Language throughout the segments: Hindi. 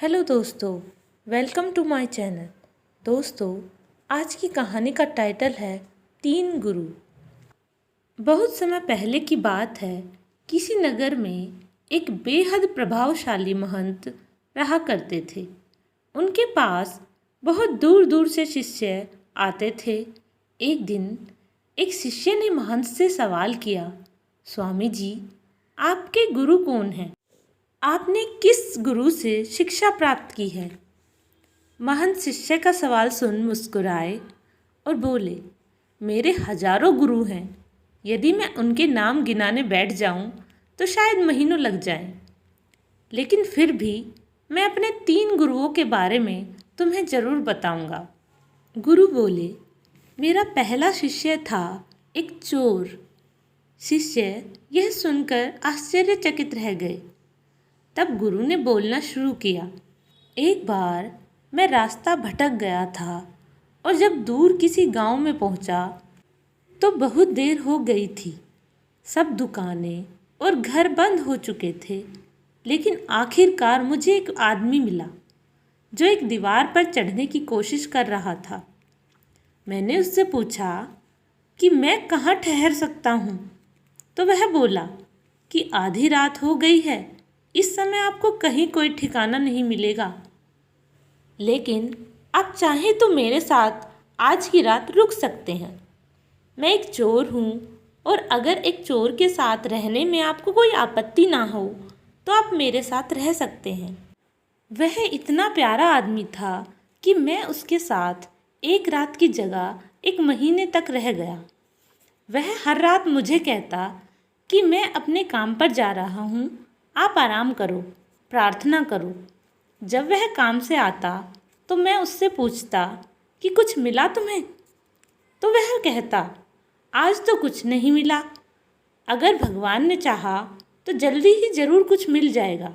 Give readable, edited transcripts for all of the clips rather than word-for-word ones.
हेलो दोस्तों, वेलकम टू माय चैनल। दोस्तों, आज की कहानी का टाइटल है तीन गुरु। बहुत समय पहले की बात है। किसी नगर में एक बेहद प्रभावशाली महंत रहा करते थे। उनके पास बहुत दूर दूर से शिष्य आते थे। एक दिन एक शिष्य ने महंत से सवाल किया, स्वामी जी, आपके गुरु कौन हैं? आपने किस गुरु से शिक्षा प्राप्त की है? महंत शिष्य का सवाल सुन मुस्कुराए और बोले, मेरे हजारों गुरु हैं। यदि मैं उनके नाम गिनाने बैठ जाऊं तो शायद महीनों लग जाएं। लेकिन फिर भी मैं अपने तीन गुरुओं के बारे में तुम्हें ज़रूर बताऊंगा। गुरु बोले, मेरा पहला शिष्य था एक चोर। शिष्य यह सुनकर आश्चर्यचकित रह गए। तब गुरु ने बोलना शुरू किया, एक बार मैं रास्ता भटक गया था और जब दूर किसी गांव में पहुंचा तो बहुत देर हो गई थी। सब दुकानें और घर बंद हो चुके थे। लेकिन आखिरकार मुझे एक आदमी मिला जो एक दीवार पर चढ़ने की कोशिश कर रहा था। मैंने उससे पूछा कि मैं कहाँ ठहर सकता हूँ। तो वह बोला कि आधी रात हो गई है, इस समय आपको कहीं कोई ठिकाना नहीं मिलेगा। लेकिन आप चाहें तो मेरे साथ आज की रात रुक सकते हैं। मैं एक चोर हूँ और अगर एक चोर के साथ रहने में आपको कोई आपत्ति ना हो तो आप मेरे साथ रह सकते हैं। वह इतना प्यारा आदमी था कि मैं उसके साथ एक रात की जगह एक महीने तक रह गया। वह हर रात मुझे कहता कि मैं अपने काम पर जा रहा हूँ, आप आराम करो, प्रार्थना करो। जब वह काम से आता तो मैं उससे पूछता कि कुछ मिला तुम्हें? तो वह कहता, आज तो कुछ नहीं मिला। अगर भगवान ने चाहा तो जल्दी ही ज़रूर कुछ मिल जाएगा।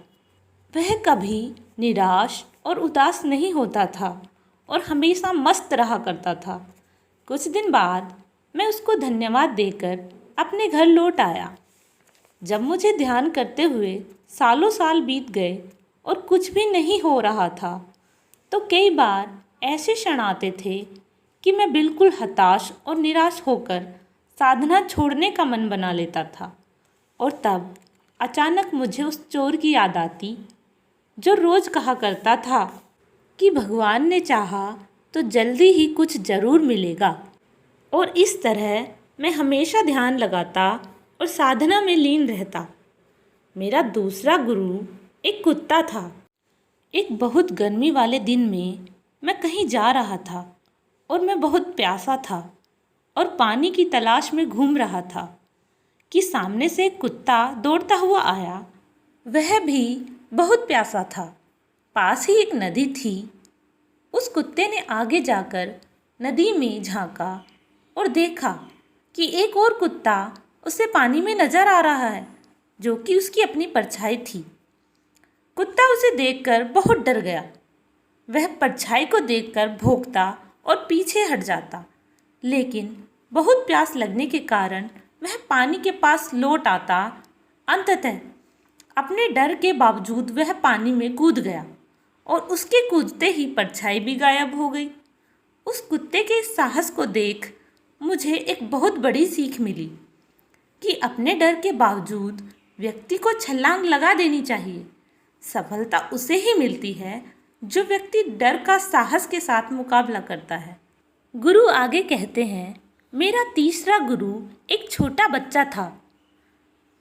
वह कभी निराश और उदास नहीं होता था और हमेशा मस्त रहा करता था। कुछ दिन बाद मैं उसको धन्यवाद देकर अपने घर लौट आया। जब मुझे ध्यान करते हुए सालों साल बीत गए और कुछ भी नहीं हो रहा था तो कई बार ऐसे क्षण आते थे कि मैं बिल्कुल हताश और निराश होकर साधना छोड़ने का मन बना लेता था। और तब अचानक मुझे उस चोर की याद आती जो रोज़ कहा करता था कि भगवान ने चाहा तो जल्दी ही कुछ ज़रूर मिलेगा। और इस तरह मैं हमेशा ध्यान लगाता और साधना में लीन रहता। मेरा दूसरा गुरु एक कुत्ता था। एक बहुत गर्मी वाले दिन में मैं कहीं जा रहा था और मैं बहुत प्यासा था और पानी की तलाश में घूम रहा था कि सामने से एक कुत्ता दौड़ता हुआ आया। वह भी बहुत प्यासा था। पास ही एक नदी थी। उस कुत्ते ने आगे जाकर नदी में झांका और देखा कि एक और कुत्ता उसे पानी में नजर आ रहा है जो कि उसकी अपनी परछाई थी। कुत्ता उसे देखकर बहुत डर गया। वह परछाई को देखकर भौंकता और पीछे हट जाता। लेकिन बहुत प्यास लगने के कारण वह पानी के पास लौट आता। अंततः अपने डर के बावजूद वह पानी में कूद गया और उसके कूदते ही परछाई भी गायब हो गई। उस कुत्ते के साहस को देख मुझे एक बहुत बड़ी सीख मिली कि अपने डर के बावजूद व्यक्ति को छलांग लगा देनी चाहिए। सफलता उसे ही मिलती है जो व्यक्ति डर का साहस के साथ मुकाबला करता है। गुरु आगे कहते हैं, मेरा तीसरा गुरु एक छोटा बच्चा था।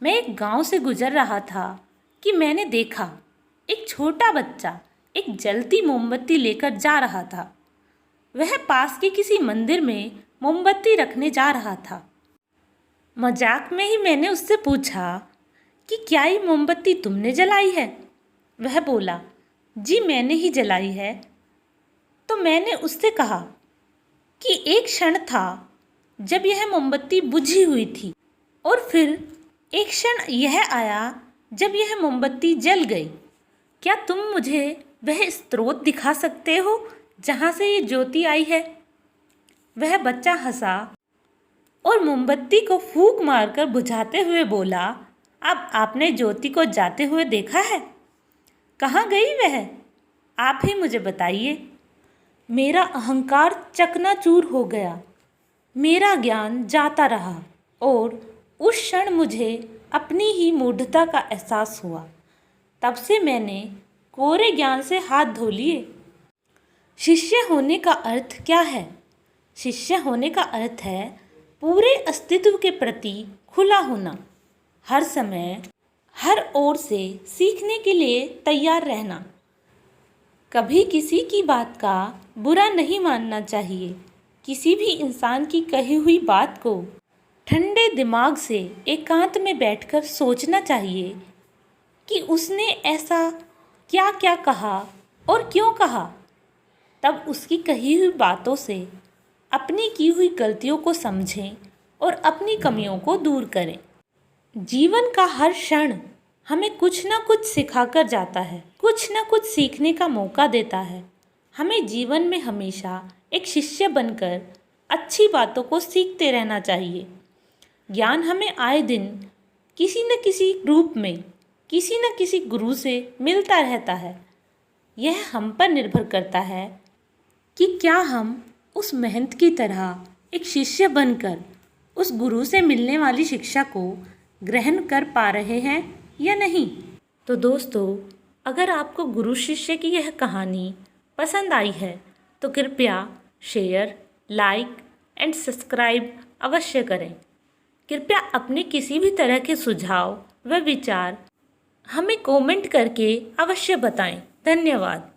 मैं एक गांव से गुजर रहा था कि मैंने देखा एक छोटा बच्चा एक जलती मोमबत्ती लेकर जा रहा था। वह पास के किसी मंदिर में मोमबत्ती रखने जा रहा था। मजाक में ही मैंने उससे पूछा कि क्या ये मोमबत्ती तुमने जलाई है? वह बोला, जी मैंने ही जलाई है। तो मैंने उससे कहा कि एक क्षण था जब यह मोमबत्ती बुझी हुई थी और फिर एक क्षण यह आया जब यह मोमबत्ती जल गई। क्या तुम मुझे वह स्रोत दिखा सकते हो जहाँ से ये ज्योति आई है? वह बच्चा हंसा और मोमबत्ती को फूंक मारकर बुझाते हुए बोला, अब आपने ज्योति को जाते हुए देखा है? कहाँ गई वह? आप ही मुझे बताइए। मेरा अहंकार चकनाचूर हो गया, मेरा ज्ञान जाता रहा और उस क्षण मुझे अपनी ही मूढ़ता का एहसास हुआ। तब से मैंने कोरे ज्ञान से हाथ धो लिए। शिष्य होने का अर्थ क्या है? शिष्य होने का अर्थ है पूरे अस्तित्व के प्रति खुला होना, हर समय हर ओर से सीखने के लिए तैयार रहना, कभी किसी की बात का बुरा नहीं मानना चाहिए, किसी भी इंसान की कही हुई बात को ठंडे दिमाग से एकांत में बैठकर सोचना चाहिए कि उसने ऐसा क्या क्या कहा और क्यों कहा। तब उसकी कही हुई बातों से अपनी की हुई गलतियों को समझें और अपनी कमियों को दूर करें। जीवन का हर क्षण हमें कुछ ना कुछ सिखाकर जाता है, कुछ ना कुछ सीखने का मौका देता है। हमें जीवन में हमेशा एक शिष्य बनकर अच्छी बातों को सीखते रहना चाहिए। ज्ञान हमें आए दिन किसी न किसी रूप में किसी न किसी गुरु से मिलता रहता है। यह हम पर निर्भर करता है कि क्या हम उस महंत की तरह एक शिष्य बनकर उस गुरु से मिलने वाली शिक्षा को ग्रहण कर पा रहे हैं या नहीं। तो दोस्तों, अगर आपको गुरु शिष्य की यह कहानी पसंद आई है तो कृपया शेयर, लाइक एंड सब्सक्राइब अवश्य करें। कृपया अपने किसी भी तरह के सुझाव व विचार हमें कमेंट करके अवश्य बताएं। धन्यवाद।